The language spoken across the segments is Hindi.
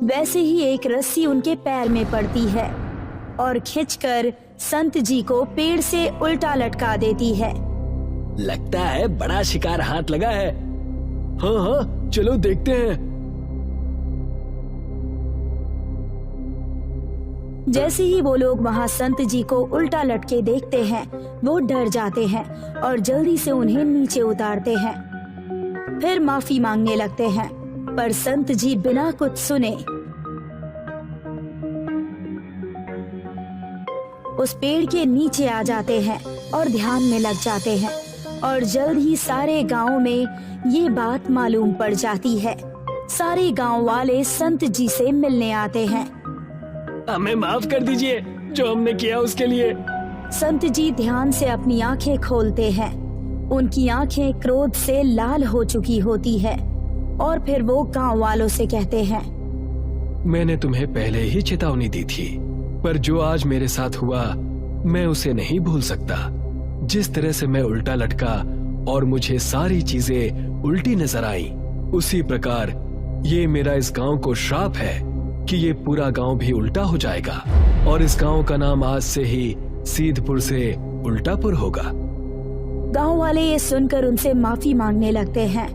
वैसे ही एक रस्सी उनके पैर में पड़ती है और खींचकर संत जी को पेड़ से उल्टा लटका देती है। लगता है बड़ा शिकार हाथ लगा है। हाँ हाँ, चलो देखते हैं। जैसे ही वो लोग वहाँ संत जी को उल्टा लटके देखते हैं, वो डर जाते हैं और जल्दी से उन्हें नीचे उतारते हैं। फिर माफी मांगने लगते हैं, पर संत जी बिना कुछ सुने उस पेड़ के नीचे आ जाते हैं और ध्यान में लग जाते हैं और जल्द ही सारे गांव में ये बात मालूम पड़ जाती है। सारे गांव वाले संत जी से मिलने आते हैं। हमें माफ कर दीजिए जो हमने किया उसके लिए। संत जी ध्यान से अपनी आंखें खोलते हैं। उनकी आंखें क्रोध से लाल हो चुकी होती है और फिर वो गांव वालों से कहते हैं, मैंने तुम्हें पहले ही चेतावनी दी थी, पर जो आज मेरे साथ हुआ मैं उसे नहीं भूल सकता। जिस तरह से मैं उल्टा लटका और मुझे सारी चीजें उल्टी नजर आई, उसी प्रकार ये मेरा इस गांव को श्राप है कि ये पूरा गांव भी उल्टा हो जाएगा और इस गांव का नाम आज से ही सीधपुर से उल्टापुर होगा। गांव वाले ये सुनकर उनसे माफी मांगने लगते हैं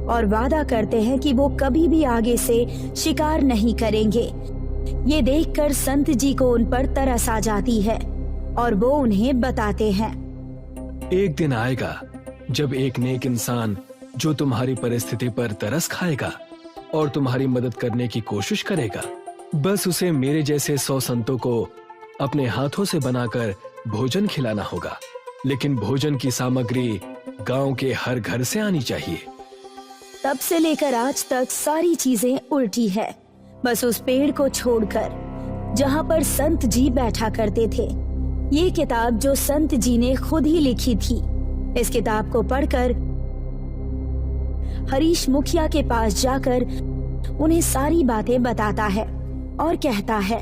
और वादा करते हैं कि वो कभी भी आगे से शिकार नहीं करेंगे। ये देखकर संत जी को उन पर तरस आ जाती है और वो उन्हें बताते हैं, एक दिन आएगा जब एक नेक इंसान जो तुम्हारी परिस्थिति पर तरस खाएगा और तुम्हारी मदद करने की कोशिश करेगा, बस उसे मेरे जैसे 100 संतों को अपने हाथों से बनाकर भोजन खिलाना होगा। लेकिन भोजन की सामग्री गांव के हर घर से आनी चाहिए। तब से लेकर आज तक सारी चीजें उल्टी है, बस उस पेड़ को छोड़कर जहाँ पर संत जी बैठा करते थे। ये किताब जो संत जी ने खुद ही लिखी थी, इस किताब को पढ़कर हरीश मुखिया के पास जाकर उन्हें सारी बातें बताता है और कहता है,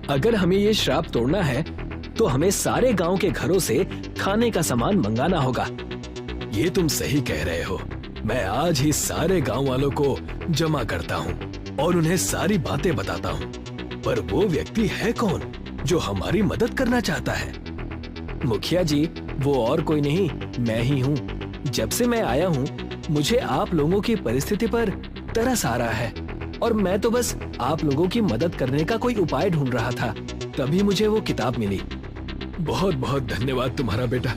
अगर हमें ये श्राप तोड़ना है तो हमें सारे गांव के घरों से खाने का सामान मंगाना होगा। ये तुम सही कह रहे हो। मैं आज ही सारे गांव वालों को जमा करता हूँ और उन्हें सारी बातें बताता हूँ। पर वो व्यक्ति है कौन जो हमारी मदद करना चाहता है? मुखिया जी, वो और कोई नहीं, मैं ही हूँ। जब से मैं आया हूँ मुझे आप लोगों की परिस्थिति पर तरस आ रहा है और मैं तो बस आप लोगों की मदद करने का कोई उपाय ढूंढ रहा था, तभी मुझे वो किताब मिली। बहुत बहुत धन्यवाद तुम्हारा बेटा।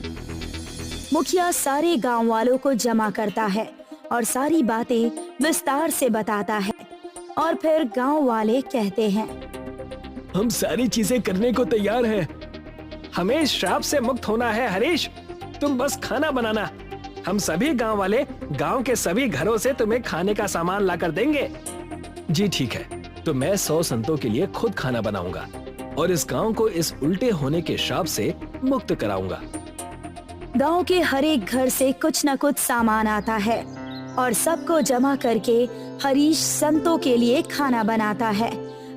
मुखिया सारे गांव वालों को जमा करता है और सारी बातें विस्तार से बताता है और फिर गांव वाले कहते हैं, हम सारी चीजें करने को तैयार हैं। हमें इस श्राप से मुक्त होना है हरीश, तुम बस खाना बनाना। हम सभी गांव वाले गांव के सभी घरों से तुम्हें खाने का सामान लाकर देंगे। जी ठीक है, तो मैं 100 संतों के लिए खुद खाना बनाऊंगा और इस गांव को इस उल्टे होने के श्राप से मुक्त कराऊंगा। गांव के हर एक घर से कुछ न कुछ सामान आता है और सबको जमा करके हरीश संतों के लिए खाना बनाता है।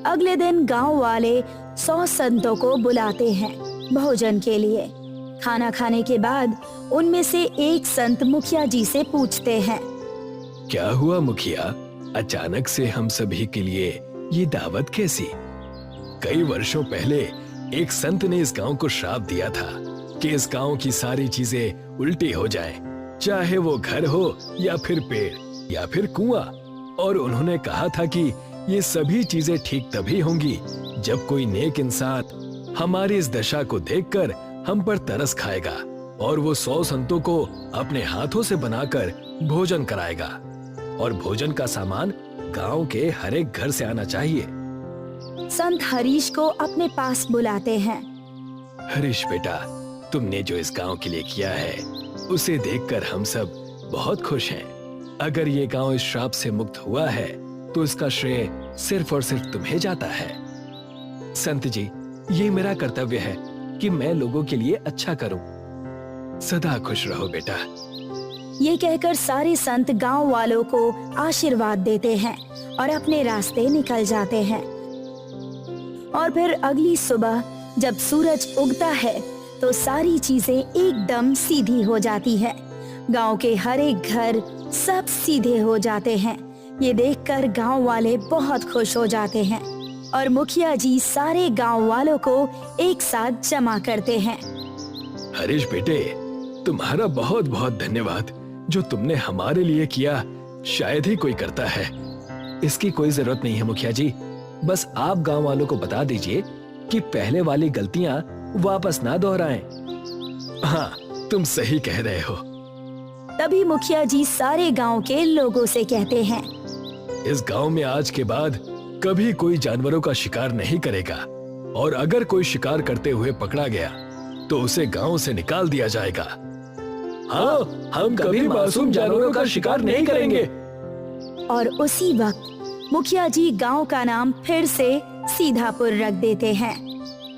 अगले दिन गांव वाले 100 संतों को बुलाते हैं भोजन के लिए। खाना खाने के बाद उनमें से एक संत मुखिया जी से पूछते हैं, क्या हुआ मुखिया, अचानक से हम सभी के लिए ये दावत कैसी? कई वर्षों पहले एक संत ने इस गांव को श्राप दिया था कि इस गांव की सारी चीजें उल्टी हो जाएं, चाहे वो घर हो या फिर पेड़ या फिर कुआं। और उन्होंने कहा था कि ये सभी चीजें ठीक तभी होंगी जब कोई नेक इंसान हमारी इस दशा को देखकर हम पर तरस खाएगा और वो 100 संतों को अपने हाथों से बनाकर भोजन कराएगा और भोजन का सामान गांव के हर एक घर से आना चाहिए। संत हरीश को अपने पास बुलाते हैं। हरीश बेटा, तुमने जो इस गांव के लिए किया है उसे देखकर हम सब बहुत खुश हैं। अगर ये गांव इस श्राप से मुक्त हुआ है तो इसका श्रेय सिर्फ और सिर्फ तुम्हें जाता है। संत जी, ये मेरा कर्तव्य है कि मैं लोगों के लिए अच्छा करूं। सदा खुश रहो बेटा। ये कहकर सारे संत गांव वालों को आशीर्वाद देते हैं और अपने रास्ते निकल जाते हैं। और फिर अगली सुबह जब सूरज उगता है तो सारी चीजें एकदम सीधी हो जाती है। गांव के हर एक घर सब सीधे हो जाते हैं ये देखकर गांव वाले बहुत खुश हो जाते हैं और मुखिया जी सारे गांव वालों को एक साथ जमा करते हैं। हरीश बेटे, तुम्हारा बहुत बहुत धन्यवाद। जो तुमने हमारे लिए किया शायद ही कोई करता है। इसकी कोई जरूरत नहीं है मुखिया जी। बस आप गांव वालों को बता दीजिए कि पहले वाली गलतियां वापस ना दोहराएं। हाँ, तुम सही कह रहे हो। तभी मुखिया जी सारे गांव के लोगों से कहते हैं, इस गांव में आज के बाद कभी कोई जानवरों का शिकार नहीं करेगा और अगर कोई शिकार करते हुए पकड़ा गया तो उसे गांव से निकाल दिया जाएगा। हाँ, हम कभी मासूम जानवरों का शिकार नहीं करेंगे। और उसी वक्त मुखिया जी गांव का नाम फिर से सीधापुर रख देते हैं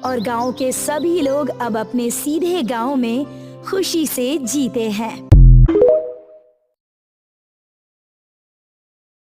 और गांव के सभी लोग अब अपने सीधे गांव में खुशी से जीते हैं।